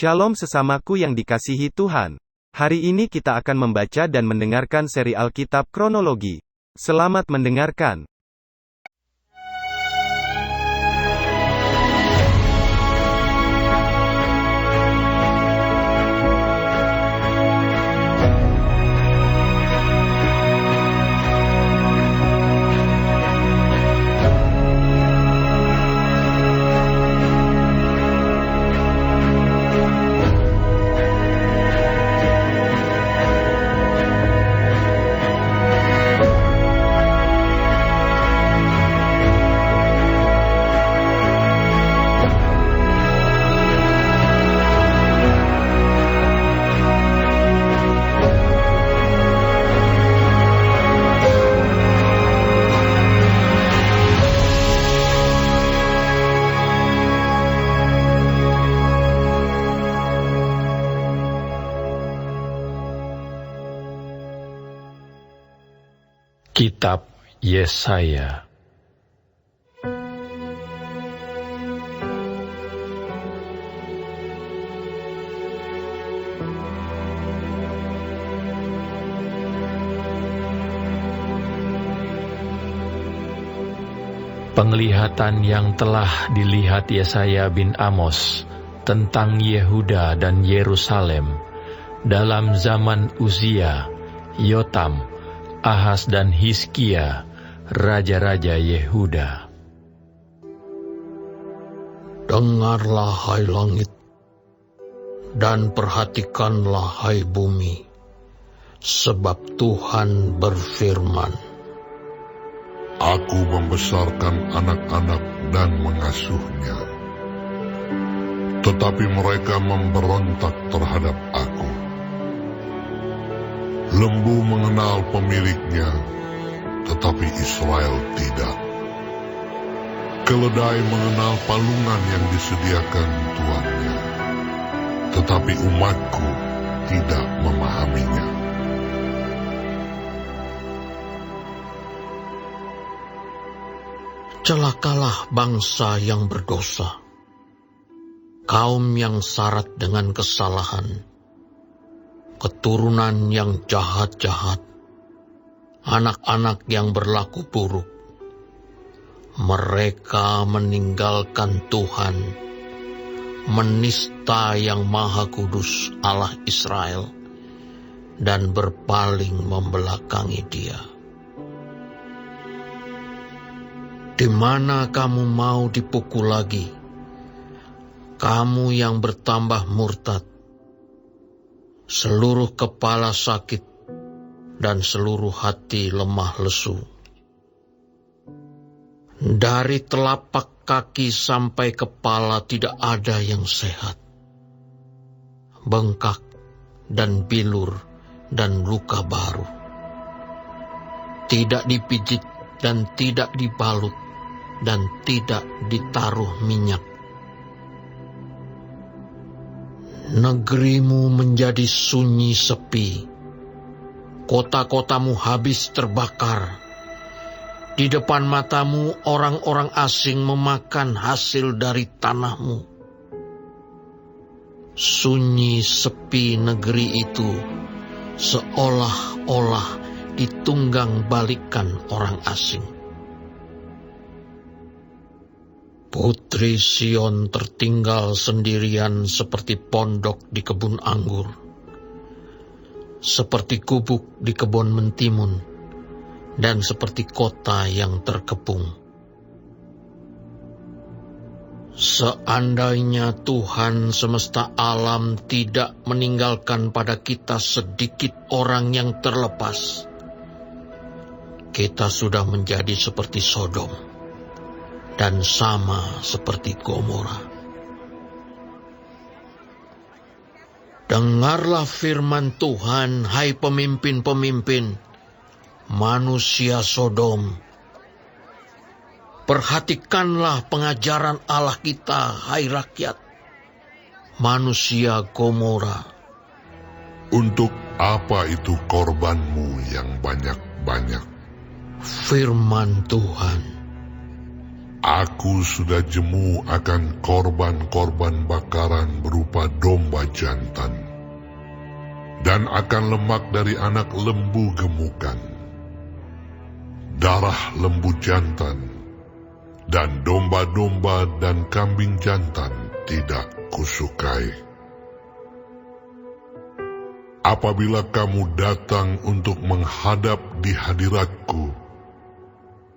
Shalom sesamaku yang dikasihi Tuhan. Hari ini kita akan membaca dan mendengarkan seri Alkitab Kronologi. Selamat mendengarkan. Kitab Yesaya. Penglihatan yang telah dilihat Yesaya bin Amos tentang Yehuda dan Yerusalem dalam zaman Uzia, Yotam, Ahaz dan Hizkia, raja-raja Yehuda. Dengarlah hai langit, dan perhatikanlah hai bumi, sebab Tuhan berfirman, Aku membesarkan anak-anak dan mengasuhnya, tetapi mereka memberontak terhadap aku. Lembu mengenal pemiliknya, tetapi Israel tidak. Keledai mengenal palungan yang disediakan tuannya, tetapi umatku tidak memahaminya. Celakalah bangsa yang berdosa, kaum yang syarat dengan kesalahan, keturunan yang jahat-jahat, anak-anak yang berlaku buruk. Mereka meninggalkan Tuhan, menista yang Maha Kudus Allah Israel, dan berpaling membelakangi Dia. Di mana kamu mau dipukul lagi, kamu yang bertambah murtad? Seluruh kepala sakit dan seluruh hati lemah lesu. Dari telapak kaki sampai kepala tidak ada yang sehat. Bengkak dan bilur dan luka baru. Tidak dipijit dan tidak dibalut dan tidak ditaruh minyak. Negerimu menjadi sunyi sepi, kota-kotamu habis terbakar. Di depan matamu orang-orang asing memakan hasil dari tanahmu. Sunyi sepi negeri itu seolah-olah ditunggang balikan orang asing. Putri Sion tertinggal sendirian seperti pondok di kebun anggur, seperti gubuk di kebun mentimun, dan seperti kota yang terkepung. Seandainya Tuhan semesta alam tidak meninggalkan pada kita sedikit orang yang terlepas, kita sudah menjadi seperti Sodom dan sama seperti Gomora. Dengarlah firman Tuhan, hai pemimpin-pemimpin, manusia Sodom. Perhatikanlah pengajaran Allah kita, hai rakyat, manusia Gomora. Untuk apa itu korbanmu yang banyak-banyak? Firman Tuhan, Aku sudah jemu akan korban-korban bakaran berupa domba jantan, dan akan lemak dari anak lembu gemukan. Darah lembu jantan, dan domba-domba dan kambing jantan tidak kusukai. Apabila kamu datang untuk menghadap di hadiratku,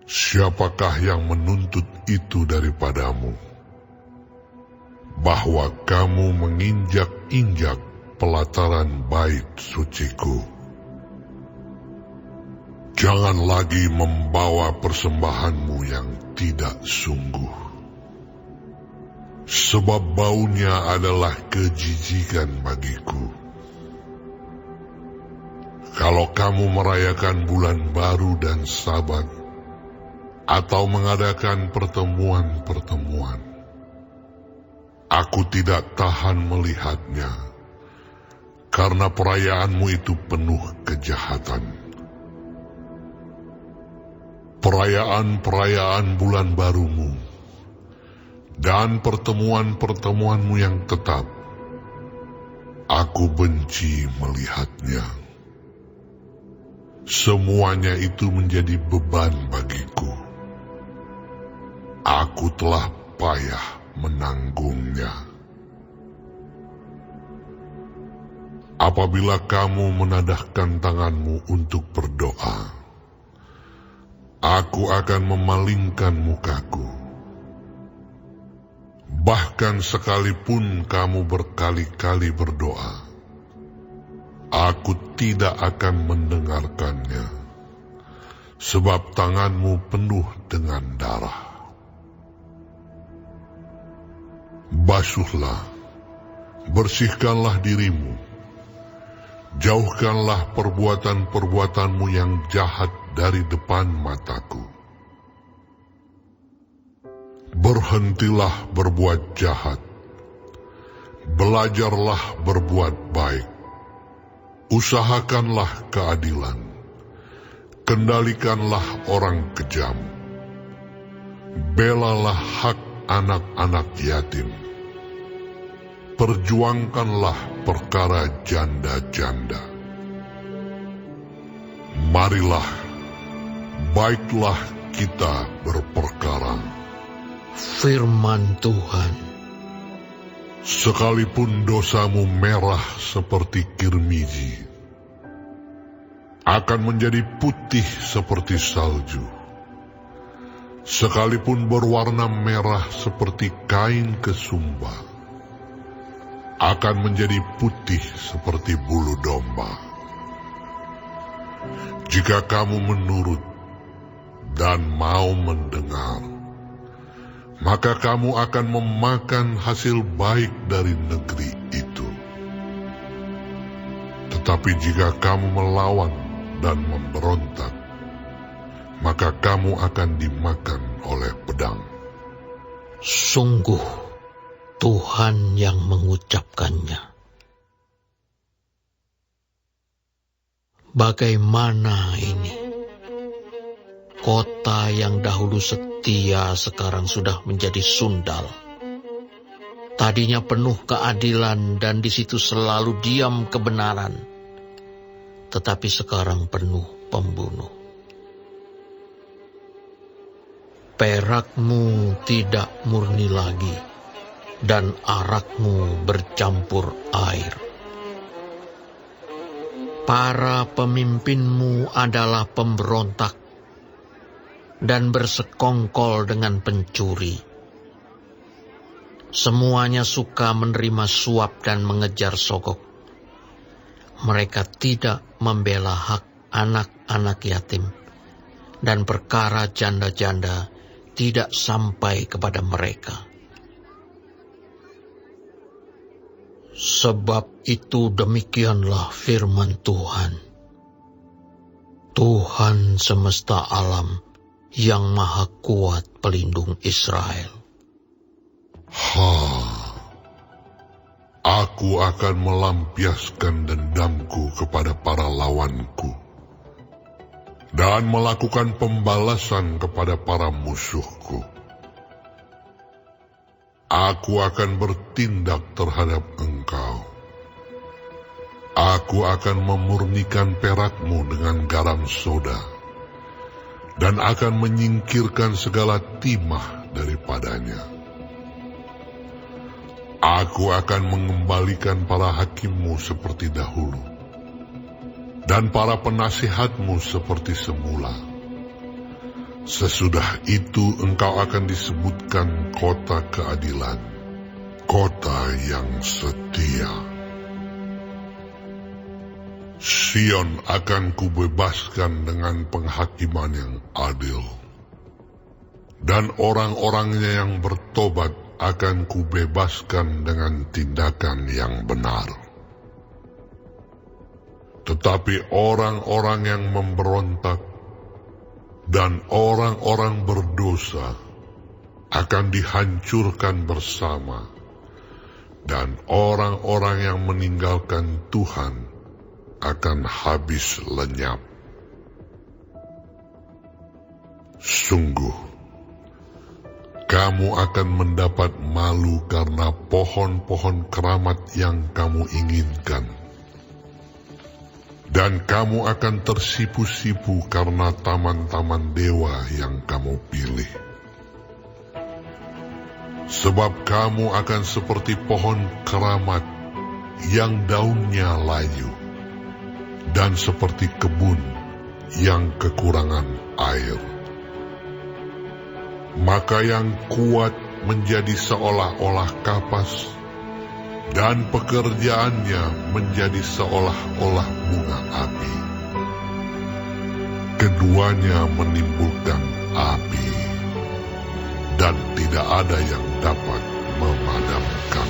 siapakah yang menuntut itu daripadamu? Bahwa kamu menginjak-injak pelataran bait suciku. Jangan lagi membawa persembahanmu yang tidak sungguh, sebab baunya adalah kejijikan bagiku. Kalau kamu merayakan bulan baru dan Sabat, atau mengadakan pertemuan-pertemuan, aku tidak tahan melihatnya, karena perayaanmu itu penuh kejahatan. Perayaan-perayaan bulan barumu dan pertemuan-pertemuanmu yang tetap, aku benci melihatnya. Semuanya itu menjadi beban bagiku. Aku telah payah menanggungnya. Apabila kamu menadahkan tanganmu untuk berdoa, aku akan memalingkan mukaku. Bahkan sekalipun kamu berkali-kali berdoa, aku tidak akan mendengarkannya, sebab tanganmu penuh dengan darah. Basuhlah, bersihkanlah dirimu, jauhkanlah perbuatan-perbuatanmu yang jahat dari depan mataku. Berhentilah berbuat jahat, belajarlah berbuat baik. Usahakanlah keadilan, kendalikanlah orang kejam, belalah hak anak-anak yatim, perjuangkanlah perkara janda-janda. Marilah, baiklah kita berperkara. Firman Tuhan. Sekalipun dosamu merah seperti kirmiji, akan menjadi putih seperti salju. Sekalipun berwarna merah seperti kain kesumba, akan menjadi putih seperti bulu domba. Jika kamu menurut dan mau mendengar, maka kamu akan memakan hasil baik dari negeri itu. Tetapi jika kamu melawan dan memberontak, maka kamu akan dimakan oleh pedang. Sungguh Tuhan yang mengucapkannya. Bagaimana ini? Kota yang dahulu setia sekarang sudah menjadi sundal. Tadinya penuh keadilan dan di situ selalu diam kebenaran. Tetapi sekarang penuh pembunuh. Perakmu tidak murni lagi, dan arakmu bercampur air. Para pemimpinmu adalah pemberontak dan bersekongkol dengan pencuri. Semuanya suka menerima suap dan mengejar sogok. Mereka tidak membela hak anak-anak yatim, dan perkara janda-janda tidak sampai kepada mereka. Sebab itu demikianlah firman Tuhan. Tuhan semesta alam, yang maha kuat pelindung Israel. Aku akan melampiaskan dendamku kepada para lawanku, dan melakukan pembalasan kepada para musuhku. Aku akan bertindak terhadap engkau. Aku akan memurnikan perakmu dengan garam soda, dan akan menyingkirkan segala timah daripadanya. Aku akan mengembalikan para hakimmu seperti dahulu, dan para penasihatmu seperti semula. Sesudah itu engkau akan disebutkan kota keadilan, kota yang setia. Sion akan kubebaskan dengan penghakiman yang adil, dan orang-orangnya yang bertobat akan kubebaskan dengan tindakan yang benar. Tetapi orang-orang yang memberontak dan orang-orang berdosa akan dihancurkan bersama, dan orang-orang yang meninggalkan Tuhan akan habis lenyap. Sungguh, kamu akan mendapat malu karena pohon-pohon keramat yang kamu inginkan, dan kamu akan tersipu-sipu karena taman-taman dewa yang kamu pilih. Sebab kamu akan seperti pohon keramat yang daunnya layu, dan seperti kebun yang kekurangan air. Maka yang kuat menjadi seolah-olah kapas, dan pekerjaannya menjadi seolah-olah bunga api. Keduanya menimbulkan api, dan tidak ada yang dapat memadamkan.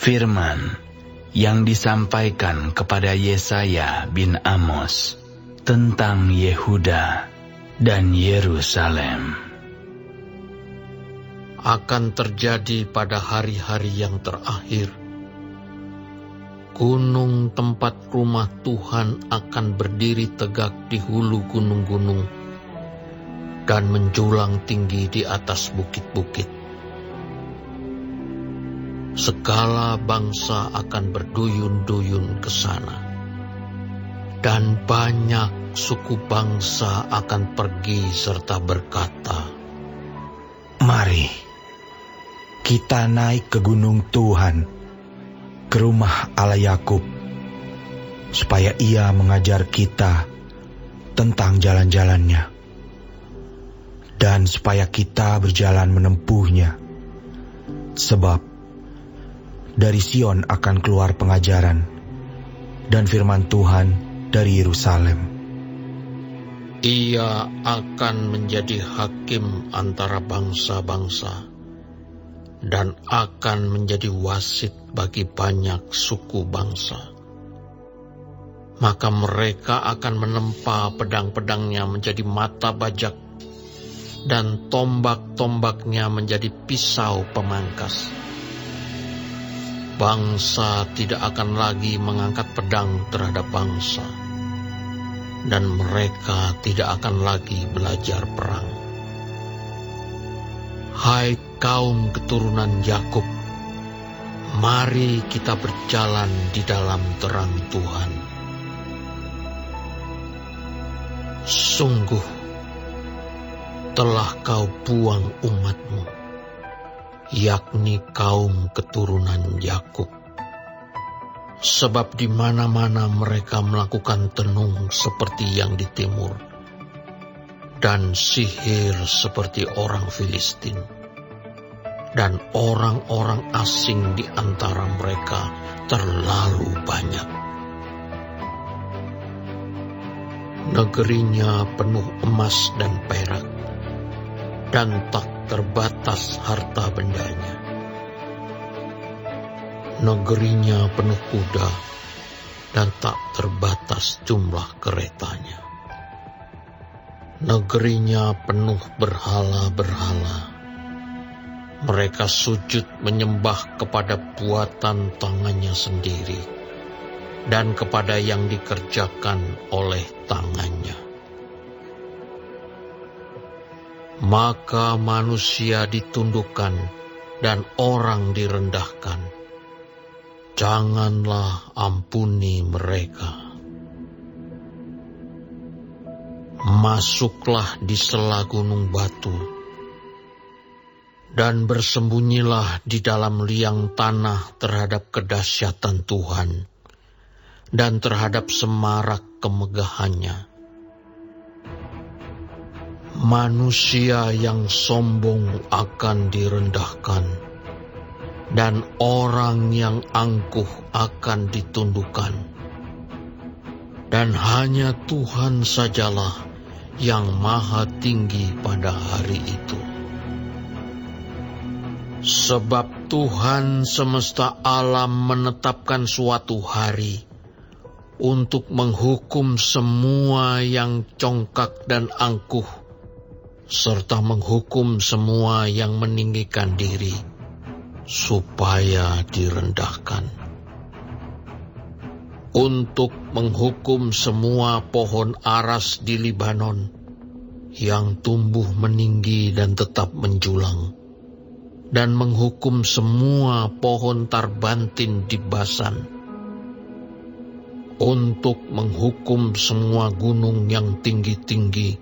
Firman yang disampaikan kepada Yesaya bin Amos tentang Yehuda dan Yerusalem. Akan terjadi pada hari-hari yang terakhir, gunung tempat rumah Tuhan akan berdiri tegak di hulu gunung-gunung dan menjulang tinggi di atas bukit-bukit. Segala bangsa akan berduyun-duyun ke sana, dan banyak suku bangsa akan pergi serta berkata, "Mari, kita naik ke gunung Tuhan, ke rumah Allah Yakub, supaya Ia mengajar kita tentang jalan-jalannya, dan supaya kita berjalan menempuhnya. Sebab dari Sion akan keluar pengajaran, dan firman Tuhan dari Yerusalem. Ia akan menjadi hakim antara bangsa-bangsa, dan akan menjadi wasit bagi banyak suku bangsa. Maka mereka akan menempa pedang-pedangnya menjadi mata bajak, dan tombak-tombaknya menjadi pisau pemangkas. Bangsa tidak akan lagi mengangkat pedang terhadap bangsa, dan mereka tidak akan lagi belajar perang. Hai kaum keturunan Yakub, mari kita berjalan di dalam terang Tuhan. Sungguh, telah kau buang umatmu, yakni kaum keturunan Yakub. Sebab di mana-mana mereka melakukan tenung seperti yang di timur, dan sihir seperti orang Filistin, dan orang-orang asing di antara mereka terlalu banyak. Negerinya penuh emas dan perak, dan tak terbatas harta bendanya. Negerinya penuh kuda, dan tak terbatas jumlah keretanya. Negerinya penuh berhala-berhala. Mereka sujud menyembah kepada buatan tangannya sendiri dan kepada yang dikerjakan oleh tangannya. Maka manusia ditundukkan dan orang direndahkan. Janganlah ampuni mereka. Masuklah di sela gunung batu dan bersembunyilah di dalam liang tanah terhadap kedahsyatan Tuhan dan terhadap semarak kemegahannya. Manusia yang sombong akan direndahkan, dan orang yang angkuh akan ditundukkan. Dan hanya Tuhan sajalah yang maha tinggi pada hari itu. Sebab Tuhan semesta alam menetapkan suatu hari untuk menghukum semua yang congkak dan angkuh, serta menghukum semua yang meninggikan diri, supaya direndahkan. Untuk menghukum semua pohon aras di Libanon yang tumbuh meninggi dan tetap menjulang, dan menghukum semua pohon tarbantin di Basan, untuk menghukum semua gunung yang tinggi-tinggi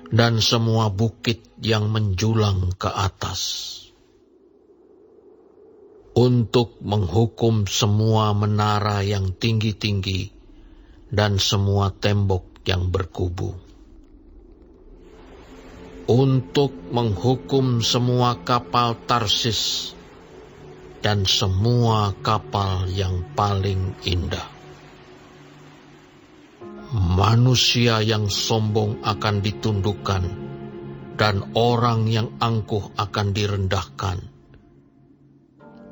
dan semua bukit yang menjulang ke atas, untuk menghukum semua menara yang tinggi-tinggi dan semua tembok yang berkubu, untuk menghukum semua kapal Tarsis dan semua kapal yang paling indah. Manusia yang sombong akan ditundukkan, dan orang yang angkuh akan direndahkan.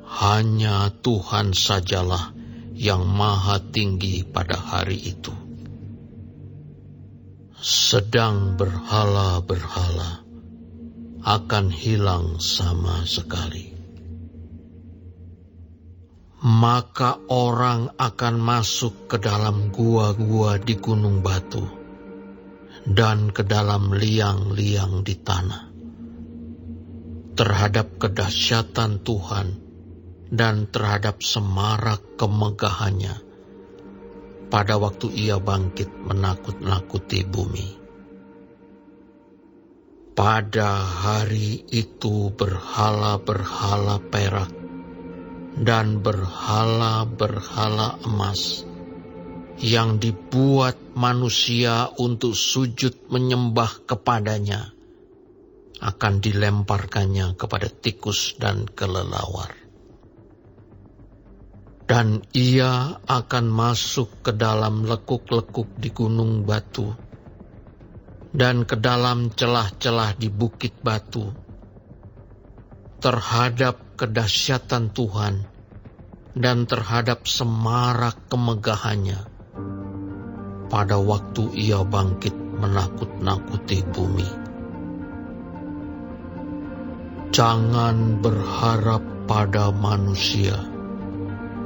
Hanya Tuhan sajalah yang maha tinggi pada hari itu. Sedang berhala-berhala akan hilang sama sekali. Maka orang akan masuk ke dalam gua-gua di gunung batu dan ke dalam liang-liang di tanah terhadap kedahsyatan Tuhan dan terhadap semarak kemegahannya pada waktu ia bangkit menakut-nakuti bumi. Pada hari itu berhala-berhala perak dan berhala-berhala emas yang dibuat manusia untuk sujud menyembah kepadanya akan dilemparkannya kepada tikus dan kelelawar. Dan ia akan masuk ke dalam lekuk-lekuk di gunung batu dan ke dalam celah-celah di bukit batu terhadap kedahsyatan Tuhan dan terhadap semarak kemegahannya pada waktu ia bangkit menakut-nakuti bumi. Jangan berharap pada manusia,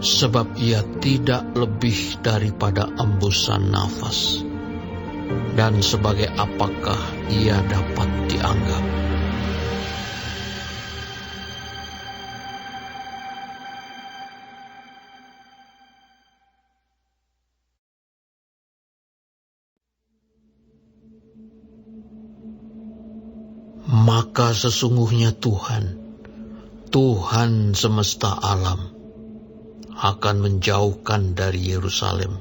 sebab ia tidak lebih daripada embusan nafas, dan sebagai apakah ia dapat dianggap? Maka sesungguhnya Tuhan semesta alam, akan menjauhkan dari Yerusalem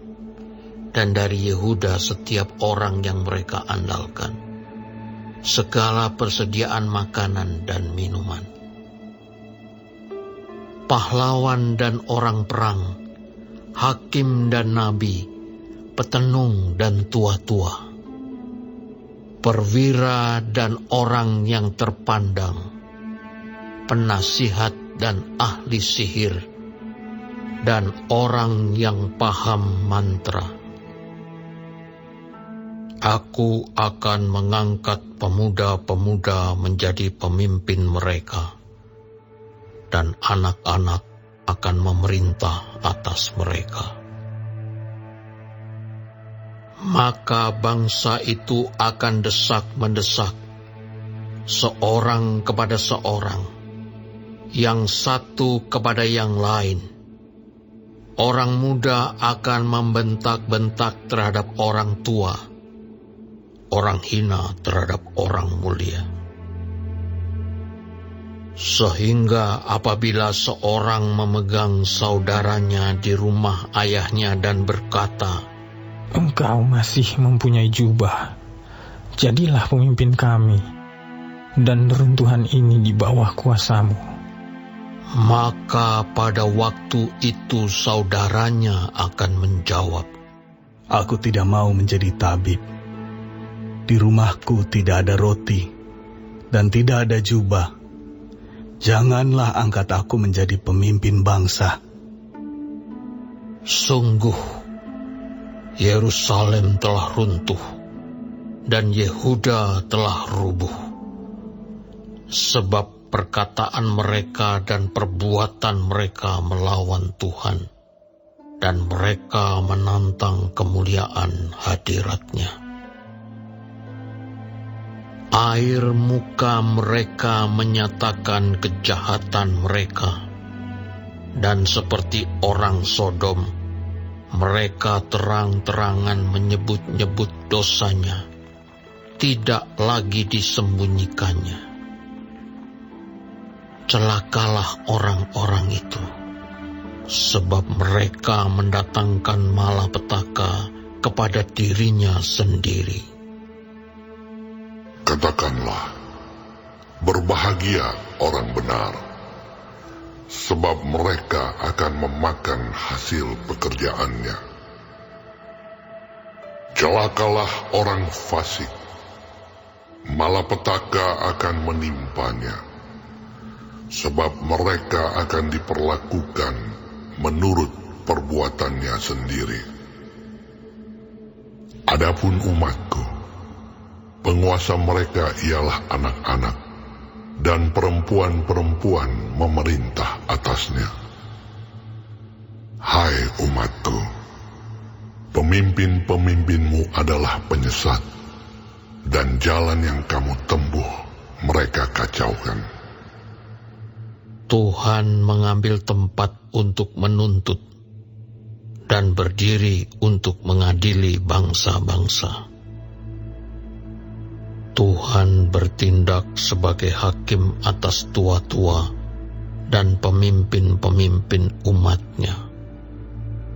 dan dari Yehuda setiap orang yang mereka andalkan, segala persediaan makanan dan minuman, pahlawan dan orang perang, hakim dan nabi, petenung dan tua-tua, perwira dan orang yang terpandang, penasihat dan ahli sihir, dan orang yang paham mantra. Aku akan mengangkat pemuda-pemuda menjadi pemimpin mereka, dan anak-anak akan memerintah atas mereka. Maka bangsa itu akan desak-mendesak, seorang kepada seorang, yang satu kepada yang lain. Orang muda akan membentak-bentak terhadap orang tua, orang hina terhadap orang mulia. Sehingga apabila seorang memegang saudaranya di rumah ayahnya dan berkata, "Engkau masih mempunyai jubah, jadilah pemimpin kami, dan runtuhan ini di bawah kuasamu." Maka pada waktu itu saudaranya akan menjawab, "Aku tidak mau menjadi tabib. Di rumahku tidak ada roti, dan tidak ada jubah. Janganlah angkat aku menjadi pemimpin bangsa." Sungguh, Yerusalem telah runtuh, dan Yehuda telah rubuh, sebab perkataan mereka dan perbuatan mereka melawan Tuhan, dan mereka menantang kemuliaan hadirat-Nya. Air muka mereka menyatakan kejahatan mereka, dan seperti orang Sodom, mereka terang-terangan menyebut-nyebut dosanya, tidak lagi disembunyikannya. Celakalah orang-orang itu, sebab mereka mendatangkan malapetaka kepada dirinya sendiri. Katakanlah, berbahagia orang benar, sebab mereka akan memakan hasil pekerjaannya. Celakalah orang fasik, malapetaka akan menimpanya, sebab mereka akan diperlakukan menurut perbuatannya sendiri. Adapun umatku, penguasa mereka ialah anak-anak, dan perempuan-perempuan memerintah atasnya. Hai umatku, pemimpin-pemimpinmu adalah penyesat, dan jalan yang kamu tempuh mereka kacaukan. Tuhan mengambil tempat untuk menuntut, dan berdiri untuk mengadili bangsa-bangsa. Tuhan bertindak sebagai hakim atas tua-tua dan pemimpin-pemimpin umat-Nya.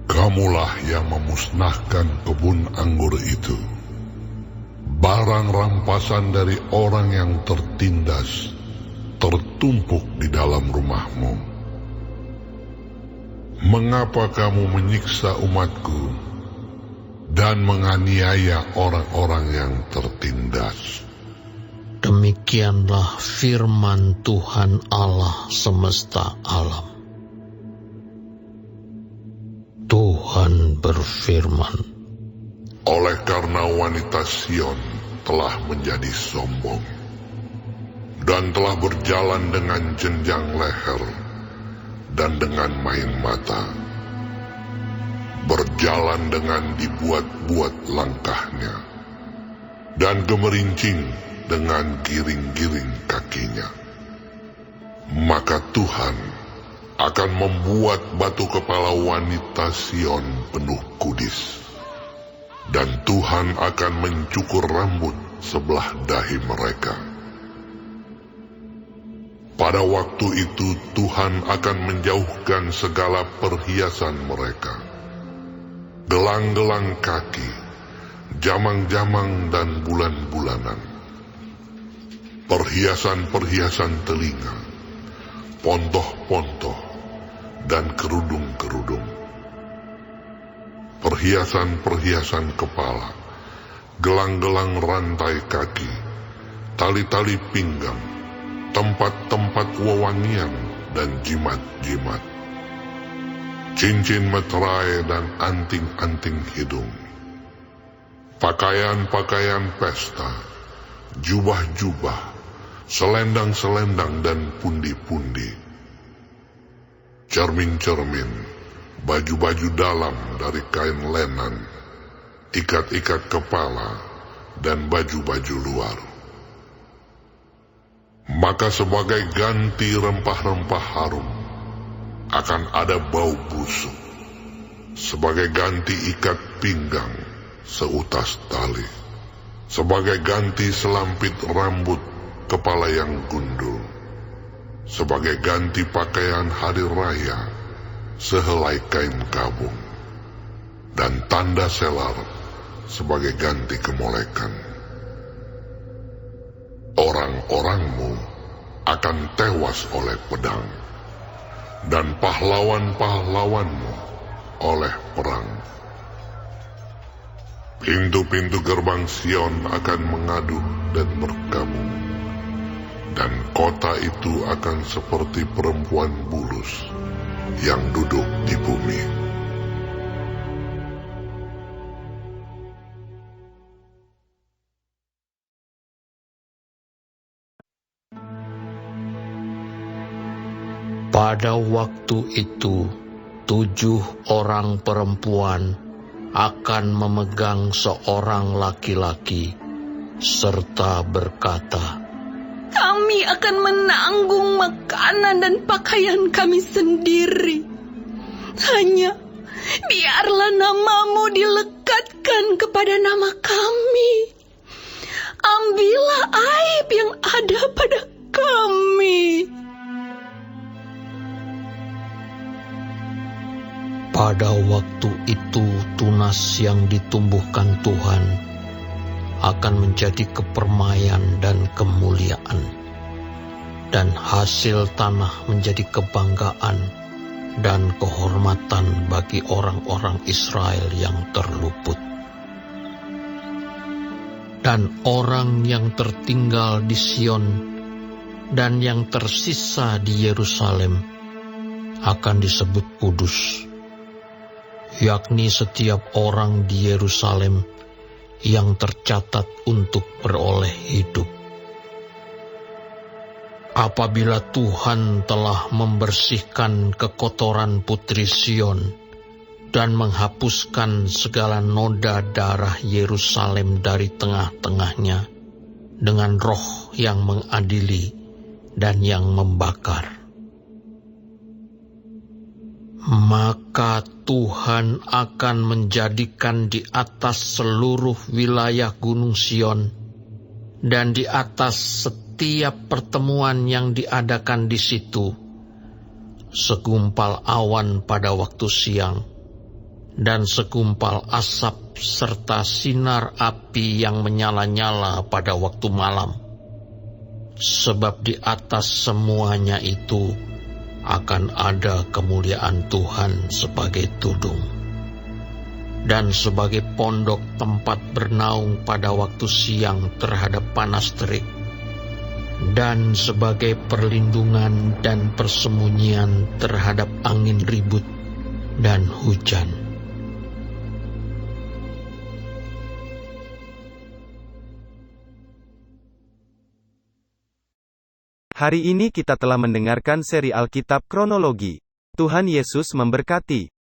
Kamulah yang memusnahkan kebun anggur itu, barang rampasan dari orang yang tertindas, tertumpuk di dalam rumahmu. Mengapa kamu menyiksa umatku dan menganiaya orang-orang yang tertindas? Demikianlah firman Tuhan Allah semesta alam. Tuhan berfirman, oleh karena wanita Sion telah menjadi sombong, dan telah berjalan dengan jenjang leher dan dengan main mata, berjalan dengan dibuat-buat langkahnya, dan gemerincing dengan giring-giring kakinya. Maka Tuhan akan membuat batu kepala wanita Sion penuh kudis, dan Tuhan akan mencukur rambut sebelah dahi mereka. Pada waktu itu Tuhan akan menjauhkan segala perhiasan mereka, gelang-gelang kaki, jamang-jamang dan bulan-bulanan, perhiasan-perhiasan telinga, pontoh-pontoh, dan kerudung-kerudung, perhiasan-perhiasan kepala, gelang-gelang rantai kaki, tali-tali pinggang, tempat-tempat wewangian dan jimat-jimat, cincin meterai dan anting-anting hidung, pakaian-pakaian pesta, jubah-jubah, selendang-selendang dan pundi-pundi, cermin-cermin, baju-baju dalam dari kain lenan, ikat-ikat kepala, dan baju-baju luar. Maka sebagai ganti rempah-rempah harum, akan ada bau busuk, sebagai ganti ikat pinggang seutas tali, sebagai ganti selampit rambut kepala yang gundul, sebagai ganti pakaian hari raya sehelai kain kabung, dan tanda selar sebagai ganti kemolekan. Orang-orangmu akan tewas oleh pedang, dan pahlawan-pahlawanmu oleh perang. Pintu-pintu gerbang Sion akan mengadu dan berkabung, dan kota itu akan seperti perempuan bulus yang duduk di bumi. Pada waktu itu, 7 orang perempuan akan memegang seorang laki-laki, serta berkata, "Kami akan menanggung makanan dan pakaian kami sendiri. Hanya biarlah namamu dilekatkan kepada nama kami. Ambillah aib yang ada pada kami." Pada waktu itu tunas yang ditumbuhkan Tuhan akan menjadi kepermaian dan kemuliaan, dan hasil tanah menjadi kebanggaan dan kehormatan bagi orang-orang Israel yang terluput. Dan orang yang tertinggal di Sion dan yang tersisa di Yerusalem akan disebut kudus, yakni setiap orang di Yerusalem yang tercatat untuk beroleh hidup. Apabila Tuhan telah membersihkan kekotoran putri Sion dan menghapuskan segala noda darah Yerusalem dari tengah-tengahnya dengan roh yang mengadili dan yang membakar, maka Tuhan akan menjadikan di atas seluruh wilayah Gunung Sion dan di atas setiap pertemuan yang diadakan di situ segumpal awan pada waktu siang dan segumpal asap serta sinar api yang menyala-nyala pada waktu malam. Sebab di atas semuanya itu akan ada kemuliaan Tuhan sebagai tudung, dan sebagai pondok tempat bernaung pada waktu siang terhadap panas terik, dan sebagai perlindungan dan persembunyian terhadap angin ribut dan hujan. Hari ini kita telah mendengarkan seri Alkitab Kronologi. Tuhan Yesus memberkati.